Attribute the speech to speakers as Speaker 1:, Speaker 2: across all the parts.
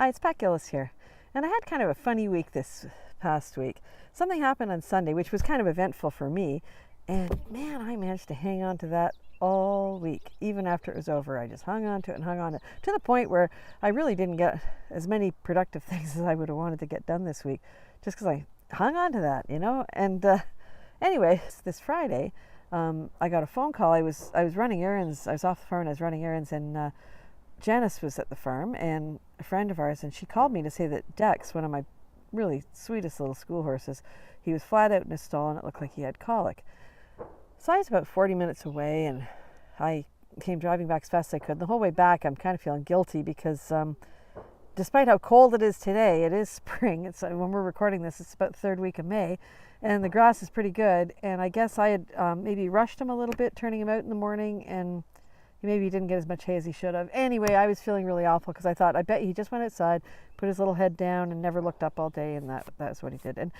Speaker 1: Hi, it's Pat Gillis here. And I had kind of a funny week this past week. Something happened on Sunday, which was kind of eventful for me. And man, I managed to hang on to that all week. Even after it was over, I just hung on to it and hung on to the point where I really didn't get as many productive things as I would have wanted to get done this week, just because I hung on to that, And anyway, this Friday, I got a phone call. I was running errands. I was off the farm and I was running errands, and Janice was at the farm, and a friend of ours, and she called me to say that Dex, one of my really sweetest little school horses, he was flat out in his stall and it looked like he had colic. So I was about 40 minutes away, and I came driving back as fast as I could. The whole way back, I'm kind of feeling guilty because despite how cold it is today, it is spring. It's when we're recording this, it's about the third week of May, and the grass is pretty good. And I guess I had maybe rushed him a little bit, turning him out in the morning, and maybe he didn't get as much hay as he should have. Anyway, I was feeling really awful because I thought, I bet he just went outside, put his little head down, and never looked up all day, and that's what he did. And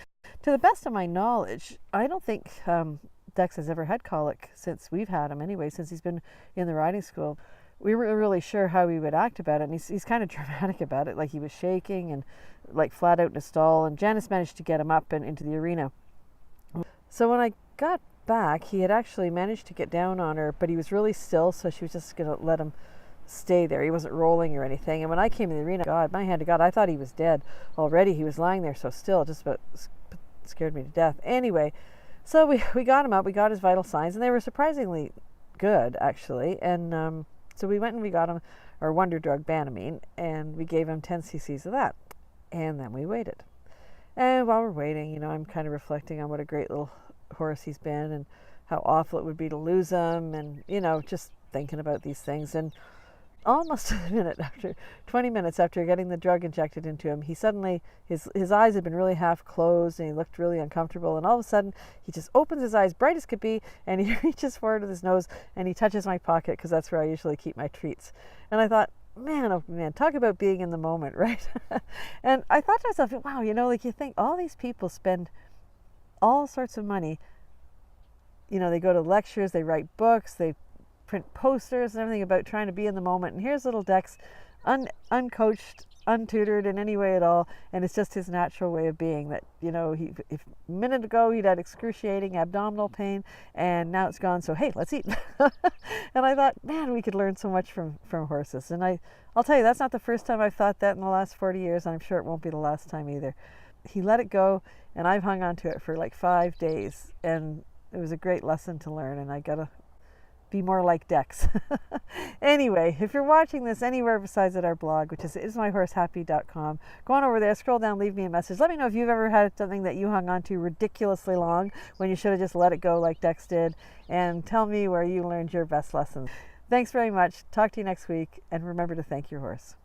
Speaker 1: to the best of my knowledge, I don't think Dex has ever had colic since we've had him anyway, since he's been in the riding school. We weren't really sure how he would act about it, and he's kind of dramatic about it, like he was shaking and like flat out in his stall, and Janice managed to get him up and into the arena. So when I got back, he had actually managed to get down on her, but he was really still, so she was just going to let him stay there. He wasn't rolling or anything. And when I came in the arena, God, my hand to God, I thought he was dead already. He was lying there so still, just about scared me to death. Anyway, so we got him up, we got his vital signs, and they were surprisingly good, actually. And so we went and we got him our wonder drug, Banamine, and we gave him 10 cc's of that. And then we waited. And while we're waiting, I'm kind of reflecting on what a great little horse he's been and how awful it would be to lose him, and just thinking about these things. And almost 20 minutes after getting the drug injected into him, he suddenly, his eyes had been really half closed and he looked really uncomfortable, and all of a sudden he just opens his eyes bright as could be, and he reaches forward with his nose and he touches my pocket, because that's where I usually keep my treats. And I thought, man, oh man, talk about being in the moment, right? And I thought to myself, wow, like you think all these people spend all sorts of money. They go to lectures, they write books, they print posters and everything about trying to be in the moment. And here's little Dex, uncoached, untutored in any way at all, and it's just his natural way of being. That if a minute ago he'd had excruciating abdominal pain, and now it's gone. So hey, let's eat. And I thought, man, we could learn so much from horses. And I'll tell you, that's not the first time I've thought that in the last 40 years. And I'm sure it won't be the last time either. He let it go, and I've hung on to it for like 5 days, and it was a great lesson to learn, and I gotta be more like Dex. Anyway, if you're watching this anywhere besides at our blog, which is ismyhorsehappy.com, go on over there, scroll down, leave me a message. Let me know if you've ever had something that you hung on to ridiculously long when you should have just let it go like Dex did, and tell me where you learned your best lessons. Thanks very much. Talk to you next week, and remember to thank your horse.